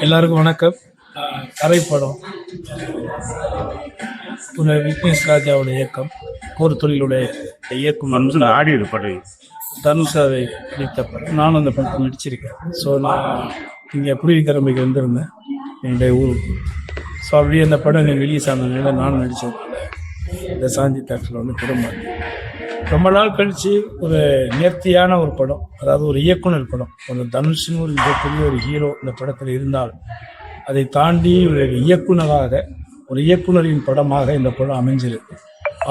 எல்லாருக்கும் வணக்கம். கரைப்படம் ஒரு விக்னேஷ் ராஜாவுடைய இயக்கம், ஒரு தொழிலுடைய இயக்கம் ஆடி படம் தனுஷாவை நடித்த படம். நானும் அந்த படத்தை நடிச்சிருக்கேன். ஸோ நான் இங்கே புரிவிக்கிழமைக்கு வந்திருந்தேன் என்னுடைய ஊருக்கு. ஸோ அப்படியே அந்த படம் ரிலீஸ் ஆனதுனால நானும் நடித்ததுனால இந்த சாந்தி தேட்டரில் வந்து குடும்பம் ரொம்ப நாள் கழித்து ஒரு நேர்த்தியான ஒரு படம், அதாவது ஒரு இயக்குனர் படம். ஒரு தனுஷ்னு ஒரு மிகப்பெரிய ஒரு ஹீரோ இந்த படத்தில் இருந்தால் அதை தாண்டி ஒரு இயக்குனராக, ஒரு இயக்குனரின் படமாக இந்த படம் அமைஞ்சிருக்கு.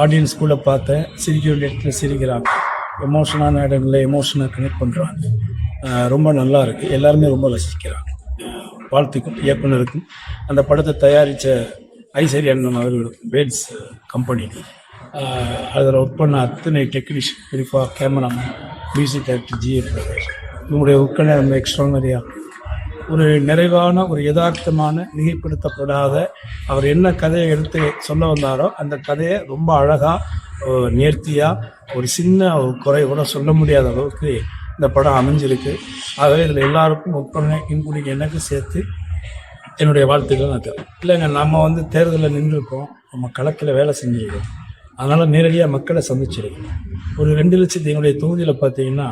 ஆடியன்ஸ் கூட பார்த்தேன், சிரிக்கிற இடத்துல சிரிக்கிறாங்க, எமோஷனான இடங்களில் எமோஷனாக கனெக்ட் பண்ணுறாங்க. ரொம்ப நல்லா இருக்குது, எல்லாருமே ரொம்ப ரசிக்கிறாங்க. வாழ்த்துக்கும் இயக்குனருக்கும், அந்த படத்தை தயாரித்த ஐஸ்வர்யா அண்ணன் அவர்களுக்கும், வேல்ஸ் கம்பெனி, அதில் ஒர்க் பண்ண அத்தனை டெக்னீஷியன், குறிப்பாக cameraman, music director GIF Prakash, இவங்களுடைய ஒர்க்கனை ரொம்ப எக்ஸ்ட்ரானரியாக ஒரு நிறைவான, ஒரு யதார்த்தமான, மிகைப்படுத்தப்படாத, அவர் என்ன கதையை எடுத்து சொல்ல வந்தாரோ அந்த கதையை ரொம்ப அழகாக நேர்த்தியாக, ஒரு சின்ன ஒரு குறை கூட சொல்ல முடியாத அளவுக்கு இந்த படம் அமைஞ்சிருக்கு. ஆகவே இதில் எல்லாருக்கும் ஒர்க் பண்ண இன்க்ளூடிங் எனக்கு சேர்த்து என்னுடைய வாழ்த்துக்கள் நான் தரேன். இல்லைங்க, நம்ம வந்து தேர்தலில் நின்றுருக்கோம், நம்ம களத்தில் வேலை செஞ்சுருக்கோம், அதனால் நேரடியாக மக்களை சந்திச்சிருக்கோம். ஒரு 2 லட்சத்து என்னுடைய தொகுதியில் பார்த்தீங்கன்னா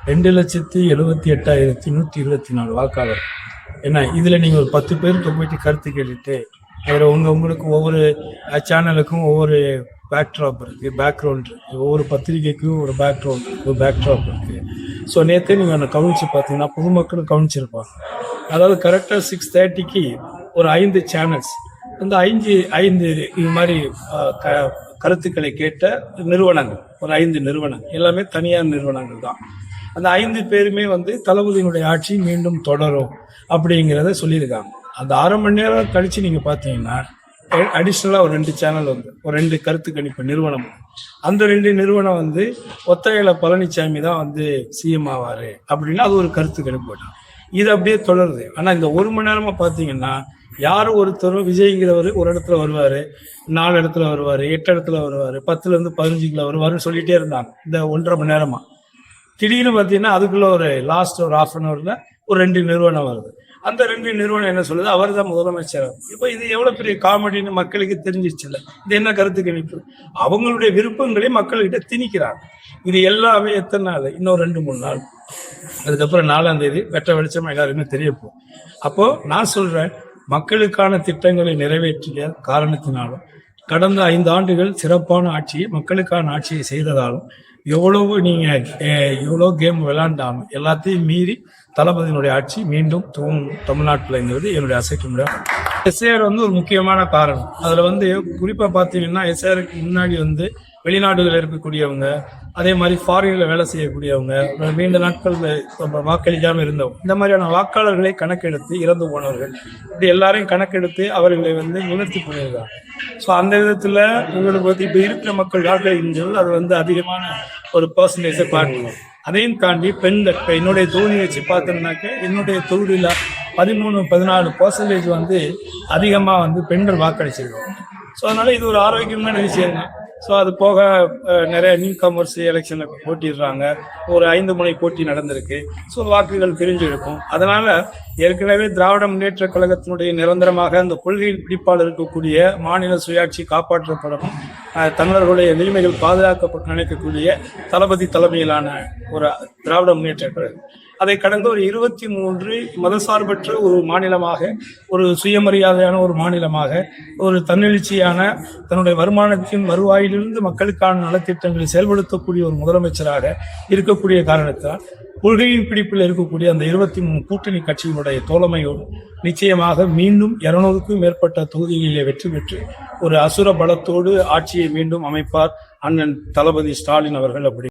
2,78,124 வாக்காளர். ஏன்னா இதில் நீங்கள் ஒரு 10 பேருக்கு போயிட்டு கருத்து கேட்டுட்டு அதில் உங்களுக்கு ஒவ்வொரு சேனலுக்கும் ஒவ்வொரு பேக்ட்ராப் இருக்குது, பேக்ரவுண்ட் இருக்குது, ஒவ்வொரு பத்திரிகைக்கும் ஒரு பேக்ட்ராப் இருக்குது. ஸோ நேற்றே நீங்கள் அந்த கவனித்து பார்த்தீங்கன்னா பொதுமக்களும் கவனிச்சிருப்பாங்க. அதாவது கரெக்டாக 6:30க்கு ஒரு 5 சேனல்ஸ், அந்த 5 இது மாதிரி கருத்துக்களை கேட்ட நிறுவனங்கள், ஒரு 5 நிறுவனங்கள், எல்லாமே தனியார் நிறுவனங்கள் தான். அந்த 5 பேருமே வந்து தளபதியினுடைய ஆட்சி மீண்டும் தொடரும் அப்படிங்கிறத சொல்லியிருக்காங்க. அந்த 1/2 மணி நேரம் கழித்து நீங்கள் பார்த்தீங்கன்னா அடிஷ்னலாக ஒரு 2 சேனல் வந்து ஒரு 2 கருத்து கணிப்பு நிறுவனம், அந்த 2 நிறுவனம் வந்து ஒத்தையில பழனிசாமி தான் வந்து சிஎம் ஆவார் அப்படின்னா அது ஒரு கருத்து கணிப்பு போட்டாங்க. இது அப்படியே தொடருது. ஆனால் இந்த 1 மணி நேரமாக பார்த்தீங்கன்னா யாரும் ஒருத்தரும் விஜய்ங்கிறவர் ஒரு இடத்துல வருவார், 4 இடத்துல வருவார், 8 இடத்துல வருவார், 10லேருந்து 15 வருவாருன்னு சொல்லிகிட்டே இருந்தாங்க இந்த 1.5 மணி நேரமாக. திடீர்னு பார்த்தீங்கன்னா அதுக்குள்ளே ஒரு லாஸ்ட் ஒரு 1/2 அன் ஹவரில் ஒரு 2 நிறுவனம் வருது. அந்த 2 நிறுவனம் என்ன சொல்லுது, அவர் தான் முதலமைச்சர். இப்போ இது எவ்வளோ பெரிய காமெடின்னு மக்களுக்கு தெரிஞ்சிச்சுல்ல. இது என்ன கருத்து கணிப்பு? அவங்களுடைய விருப்பங்களை மக்கள்கிட்ட திணிக்கிறாங்க. இது எல்லாமே எத்தனை நாள்? இன்னும் 2-3 நாள், அதுக்கப்புறம் 4ஆம் தேதி வெட்ட வெளிச்சமாக எல்லாருமே தெரியப்போம். அப்போது நான் சொல்கிறேன், மக்களுக்கான திட்டங்களை நிறைவேற்றிய காரணத்தினாலும், கடந்த 5 ஆண்டுகள் சிறப்பான ஆட்சியை, மக்களுக்கான ஆட்சியை செய்ததாலும், எவ்வளவு நீங்கள் எவ்வளோ கேம் விளையாண்டாலும் எல்லாத்தையும் மீறி தளபதியினுடைய ஆட்சி மீண்டும் தமிழ்நாட்டில்ங்கிறது என்னுடைய அசைக்க முடியாது. எஸ்ஐஆர் வந்து ஒரு முக்கியமான காரணம். அதில் வந்து குறிப்பாக பார்த்தீங்கன்னா எஸ்ஐஆருக்கு முன்னாடி வந்து வெளிநாடுகளில் இருக்கக்கூடியவங்க, அதே மாதிரி ஃபாரினில் வேலை செய்யக்கூடியவங்க, நீண்ட நாட்கள் வாக்களிக்காமல் இருந்தவங்க, இந்த மாதிரியான வாக்காளர்களை கணக்கெடுத்து இறந்து போனவர்கள், இப்படி எல்லாரையும் கணக்கெடுத்து அவர்களை வந்து நிவர்த்தி பண்ணியிருக்காங்க. ஸோ அந்த விதத்தில் உங்களுக்கு வந்து இப்போ இருக்கிற மக்கள் வாக்களிக்கின்றது அது வந்து அதிகமான ஒரு பர்சன்டேஜை பார்க்கணும். அதையும் தாண்டி பெண்கள், இப்போ என்னுடைய தொகுதியை வச்சு பார்த்தோம்னாக்க என்னுடைய தொகுதியில் 13-14% வந்து அதிகமாக வந்து பெண்கள் வாக்களிச்சிருக்காங்க. ஸோ அதனால் இது ஒரு ஆரோக்கியமான விஷயம் தான். ஸோ அது போக நிறைய நியூ கமர்ஸ் எலெக்ஷனில் போட்டிடுறாங்க, ஒரு 5 முனை போட்டி நடந்திருக்கு. ஸோ வாக்குகள் பிரிஞ்சு இருக்கும். அதனால் ஏற்கனவே திராவிட முன்னேற்ற கழகத்தினுடைய நிரந்தரமாக அந்த கொள்கையில் பிடிப்பால் இருக்கக்கூடிய மாநில சுயாட்சி காப்பாற்றப்படும், தமிழர்களுடைய உரிமைகள் பாதுகாக்கப்பட்டு நினைக்கக்கூடிய தளபதி தலைமையிலான ஒரு திராவிட முன்னேற்ற கழகம், அதை கடந்த ஒரு 23 மதசார்பற்ற ஒரு மாநிலமாக, ஒரு சுயமரியாதையான ஒரு மாநிலமாக, ஒரு தன்னெழுச்சியான தன்னுடைய வருமானத்தின் வருவாயிலிருந்து மக்களுக்கான நலத்திட்டங்களை செயல்படுத்தக்கூடிய ஒரு முதலமைச்சராக இருக்கக்கூடிய காரணத்தால் கொள்கையின் பிடிப்பில் இருக்கக்கூடிய அந்த 23 கூட்டணி கட்சியினுடைய தோழமையோடு நிச்சயமாக மீண்டும் 200க்கும் மேற்பட்ட தொகுதிகளிலே வெற்றி பெற்று ஒரு அசுர பலத்தோடு ஆட்சியை மீண்டும் அமைப்பார் அண்ணன் தளபதி ஸ்டாலின் அவர்கள். அப்படி